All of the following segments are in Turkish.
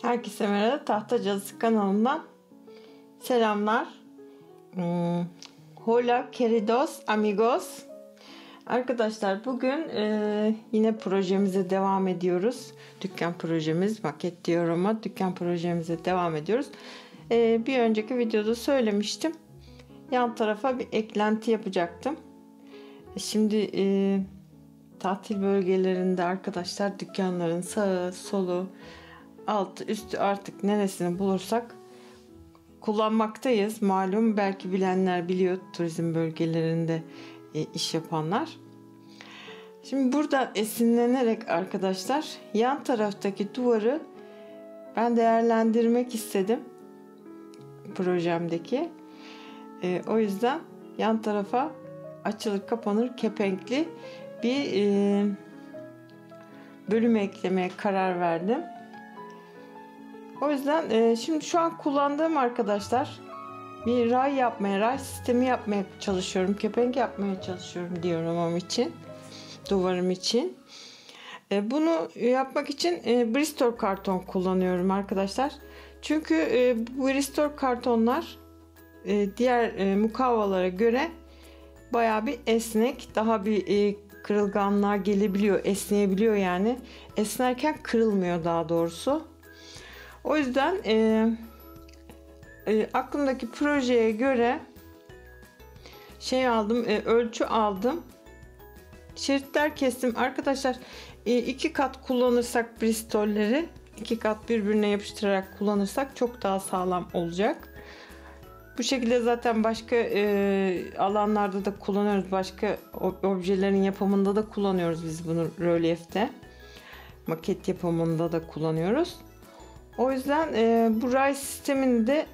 Herkese merhaba. Tahta Cadısı kanalından selamlar. Hola queridos amigos. Arkadaşlar bugün yine projemize devam ediyoruz. Dükkan projemiz, maket diyorum ama dükkan projemize devam ediyoruz. Bir önceki videoda söylemiştim. Yan tarafa bir eklenti yapacaktım. Şimdi tatil bölgelerinde arkadaşlar dükkanların sağı solu altı üstü artık neresini bulursak kullanmaktayız. Malum, belki bilenler biliyor, turizm bölgelerinde iş yapanlar. Şimdi buradan esinlenerek arkadaşlar yan taraftaki duvarı ben değerlendirmek istedim projemdeki. O yüzden yan tarafa açılır kapanır kepenkli bir bölüm eklemeye karar verdim. O yüzden şimdi şu an kullandığım arkadaşlar bir ray sistemi yapmaya çalışıyorum. Kepenk yapmaya çalışıyorum diyorum için. Duvarım için. Bunu yapmak için Bristol karton kullanıyorum arkadaşlar. Çünkü bu Bristol kartonlar diğer mukavvalara göre bayağı bir esnek, daha bir kırılganlığa gelebiliyor, esneyebiliyor yani. Esnerken kırılmıyor daha doğrusu. O yüzden aklımdaki projeye göre ölçü aldım. Şeritler kestim. Arkadaşlar 2 kat kullanırsak Bristol'leri 2 kat birbirine yapıştırarak kullanırsak çok daha sağlam olacak. Bu şekilde zaten başka alanlarda da kullanıyoruz. Başka objelerin yapımında da kullanıyoruz biz bunu, rölyefte. Maket yapımında da kullanıyoruz. O yüzden bu ray sistemini de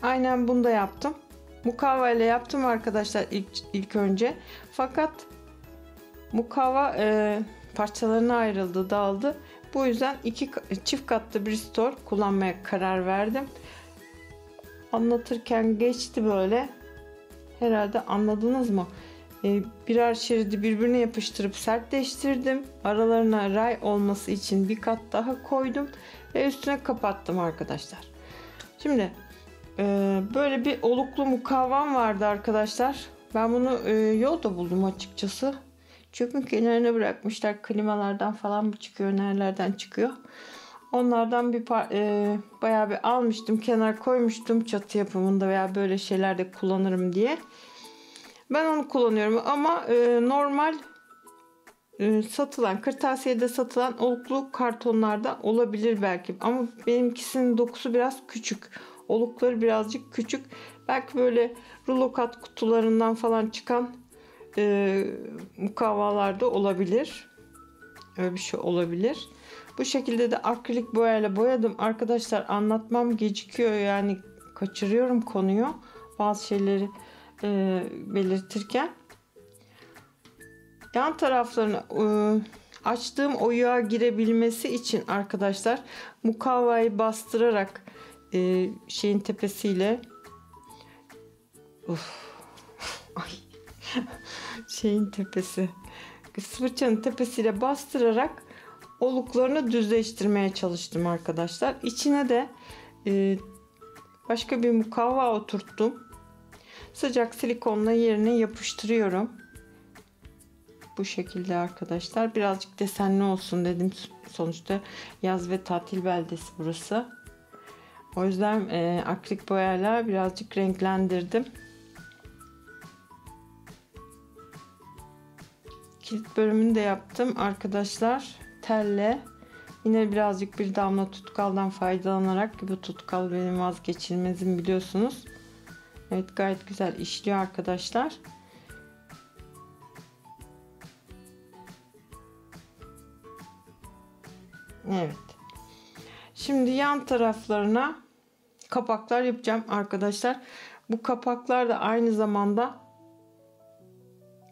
aynen bunda yaptım. Mukavva ile yaptım arkadaşlar ilk önce. Fakat mukavva parçalarına ayrıldı, dağıldı. Bu yüzden çift katlı Bristol kullanmaya karar verdim. Anlatırken geçti böyle. Herhalde anladınız mı? Birer şeridi birbirine yapıştırıp sertleştirdim. Aralarına ray olması için bir kat daha koydum ve üstüne kapattım arkadaşlar. Şimdi böyle bir oluklu mukavvam vardı arkadaşlar. Ben bunu yolda buldum açıkçası. Çöpün kenarına bırakmışlar. Klimalardan falan mı çıkıyor, nerelerden çıkıyor? Onlardan bayağı bir almıştım, kenara koymuştum, çatı yapımında veya böyle şeylerde kullanırım diye. Ben onu kullanıyorum ama normal satılan, kırtasiyede satılan oluklu kartonlarda olabilir belki. Ama benimkisinin dokusu biraz küçük. Olukları birazcık küçük. Belki böyle rulo kat kutularından falan çıkan mukavvalarda olabilir. Öyle bir şey olabilir. Bu şekilde de akrilik boyayla boyadım. Arkadaşlar anlatmam gecikiyor, yani kaçırıyorum konuyu. Bazı şeyleri belirtirken. Yan taraflarını açtığım oyuğa girebilmesi için arkadaşlar mukavvayı bastırarak şeyin tepesiyle şeyin tepesi, fırçanın tepesiyle bastırarak oluklarını düzleştirmeye çalıştım arkadaşlar. İçine de başka bir mukavva oturttum. Sıcak silikonla yerine yapıştırıyorum. Bu şekilde arkadaşlar. Birazcık desenli olsun dedim. Sonuçta yaz ve tatil beldesi burası. O yüzden akrilik boyayla birazcık renklendirdim. Kilit bölümünü de yaptım arkadaşlar. Telle. Yine birazcık bir damla tutkaldan faydalanarak, ki bu tutkal benim vazgeçilmezim biliyorsunuz. Evet, gayet güzel işliyor arkadaşlar. Evet. Şimdi yan taraflarına kapaklar yapacağım arkadaşlar. Bu kapaklar da aynı zamanda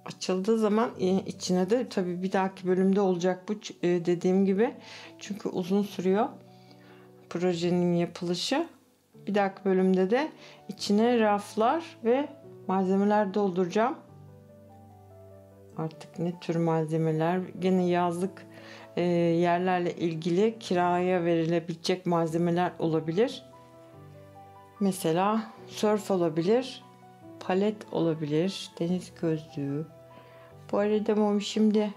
açıldığı zaman içine de tabii bir dahaki bölümde olacak bu, dediğim gibi. Çünkü uzun sürüyor projenin yapılışı. Bir dahaki bölümde de içine raflar ve malzemeler dolduracağım. Artık ne tür malzemeler? Gene yazlık yerlerle ilgili kiraya verilebilecek malzemeler olabilir. Mesela sörf olabilir, palet olabilir, deniz gözlüğü. Bu arada Mom şimdi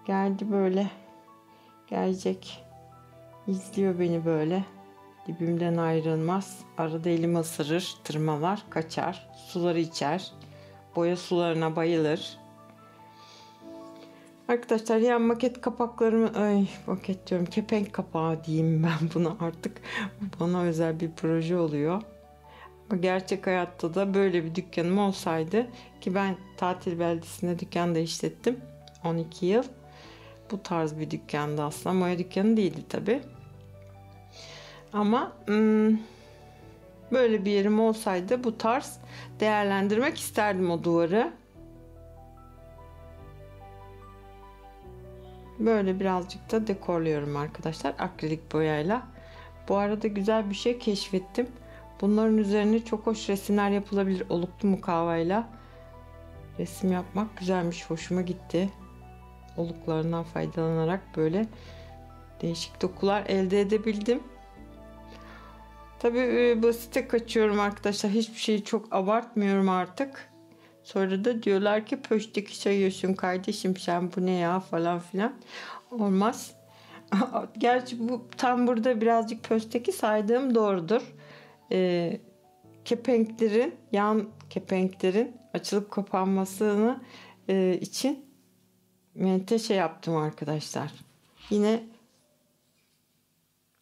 geldi, böyle gelecek, izliyor beni böyle. Dibimden ayrılmaz. Arada elimi ısırır, tırmalar, kaçar, suları içer. Boya sularına bayılır. Arkadaşlar yan maket kapaklarımı, maket diyorum, kepenk kapağı diyeyim ben buna artık. Bana özel bir proje oluyor. Ama gerçek hayatta da böyle bir dükkanım olsaydı, ki ben tatil beldesinde dükkan da işlettim 12 yıl. Bu tarz bir dükkandı aslında. Moya dükkanı değildi tabi. Ama böyle bir yerim olsaydı bu tarz değerlendirmek isterdim o duvarı. Böyle birazcık da dekorluyorum arkadaşlar akrilik boyayla. Bu arada güzel bir şey keşfettim. Bunların üzerine çok hoş resimler yapılabilir. Oluklu mukavayla resim yapmak güzelmiş. Hoşuma gitti. Oluklarından faydalanarak böyle değişik dokular elde edebildim. Tabii basite kaçıyorum arkadaşlar. Hiçbir şeyi çok abartmıyorum artık. Sonra da diyorlar ki pöşteki sayıyorsun kardeşim, sen bu ne ya falan filan. Olmaz. Gerçi bu tam burada birazcık pösteki saydığım doğrudur. Kepenklerin, yan kepenklerin açılıp kapanmasını için menteşe yaptım arkadaşlar. Yine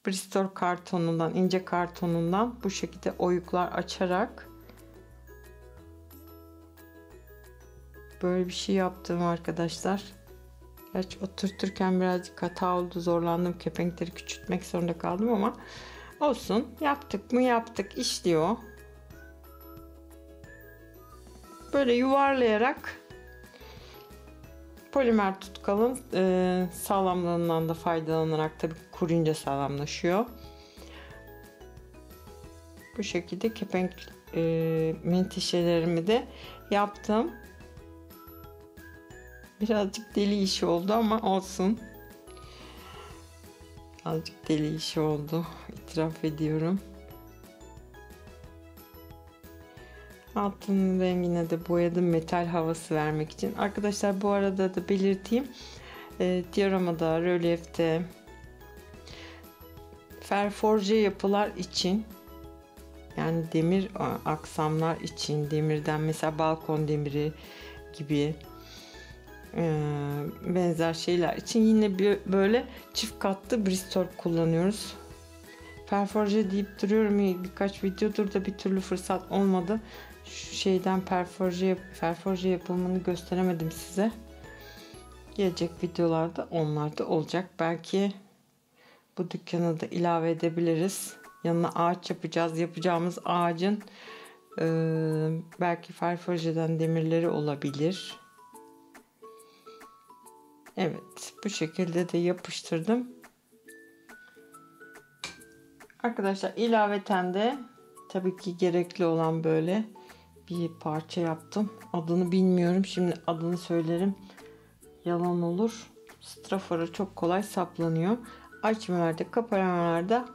Bristol kartonundan, ince kartonundan bu şekilde oyuklar açarak böyle bir şey yaptım arkadaşlar. Gerçi oturturken birazcık hata oldu, zorlandım, kepenkleri küçültmek zorunda kaldım ama olsun, yaptık mı yaptık, işliyor. Böyle yuvarlayarak polimer tutkalın sağlamlığından da faydalanarak, tabii kuruyunca sağlamlaşıyor. Bu şekilde kepenk menteşelerimi de yaptım. Birazcık deli işi oldu ama olsun. Azıcık deli işi oldu, itiraf ediyorum. Altının rengine de boyadım metal havası vermek için. Arkadaşlar bu arada da belirteyim. Dioramada, rölyefte, ferforje yapılar için, yani demir aksamlar için, demirden mesela balkon demiri gibi benzer şeyler için yine böyle çift katlı Bristol kullanıyoruz. Perforje deyip duruyorum, birkaç videodur da bir türlü fırsat olmadı. Şu şeyden perforje yapımını gösteremedim size. Gelecek videolarda onlar da olacak. Belki bu dükkanı da ilave edebiliriz. Yanına ağaç yapacağız. Yapacağımız ağacın belki perforjeden demirleri olabilir. Evet, bu şekilde de yapıştırdım. Arkadaşlar ilaveten de tabii ki gerekli olan böyle bir parça yaptım. Adını bilmiyorum. Şimdi adını söylerim, yalan olur. Strafor'a çok kolay saplanıyor. Açmalarda, kapamalarda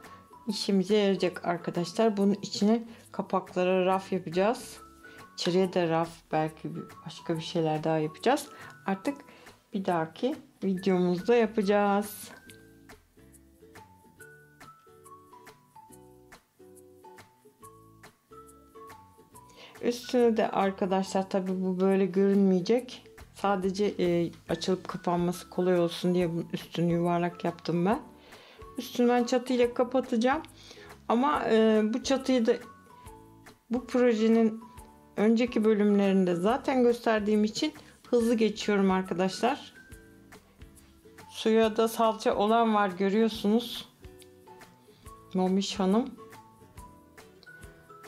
işimize yarayacak arkadaşlar. Bunun içine kapaklara raf yapacağız. İçeriye de raf, belki başka bir şeyler daha yapacağız. Artık bir dahaki videomuzda yapacağız. Üstüne de arkadaşlar, tabi bu böyle görünmeyecek. Sadece açılıp kapanması kolay olsun diye bunun üstünü yuvarlak yaptım ben. Üstünü ben çatıyla kapatacağım. Ama bu çatıyı da bu projenin önceki bölümlerinde zaten gösterdiğim için hızlı geçiyorum arkadaşlar. Suya da salça olan var, görüyorsunuz. Momiş Hanım.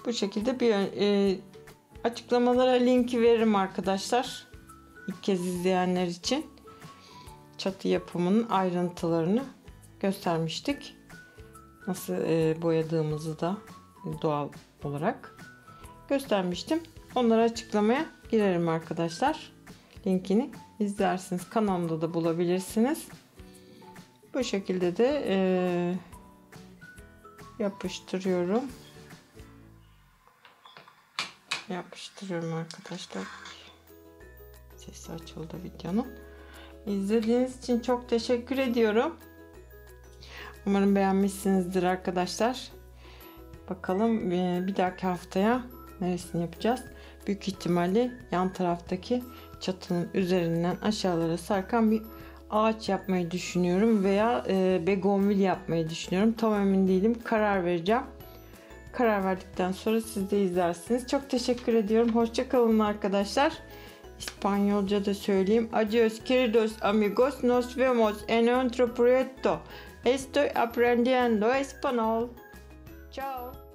Bu şekilde bir açıklamalara linki veririm arkadaşlar. İlk kez izleyenler için çatı yapımının ayrıntılarını göstermiştik. Nasıl boyadığımızı da doğal olarak göstermiştim. Onları açıklamaya girerim arkadaşlar. Linkini izlersiniz. Kanalımda da bulabilirsiniz. Bu şekilde de yapıştırıyorum. Yapıştırıyorum arkadaşlar. Sesi açıldı videonun. İzlediğiniz için çok teşekkür ediyorum. Umarım beğenmişsinizdir arkadaşlar. Bakalım bir dahaki haftaya neresini yapacağız? Büyük ihtimalle yan taraftaki çatının üzerinden aşağılara sarkan bir ağaç yapmayı düşünüyorum veya begonvil yapmayı düşünüyorum. Tam emin değilim. Karar vereceğim. Karar verdikten sonra siz de izlersiniz. Çok teşekkür ediyorum. Hoşça kalın arkadaşlar. İspanyolca da söyleyeyim. Adios queridos amigos. Nos vemos en otro proyecto. Estoy aprendiendo español. Ciao.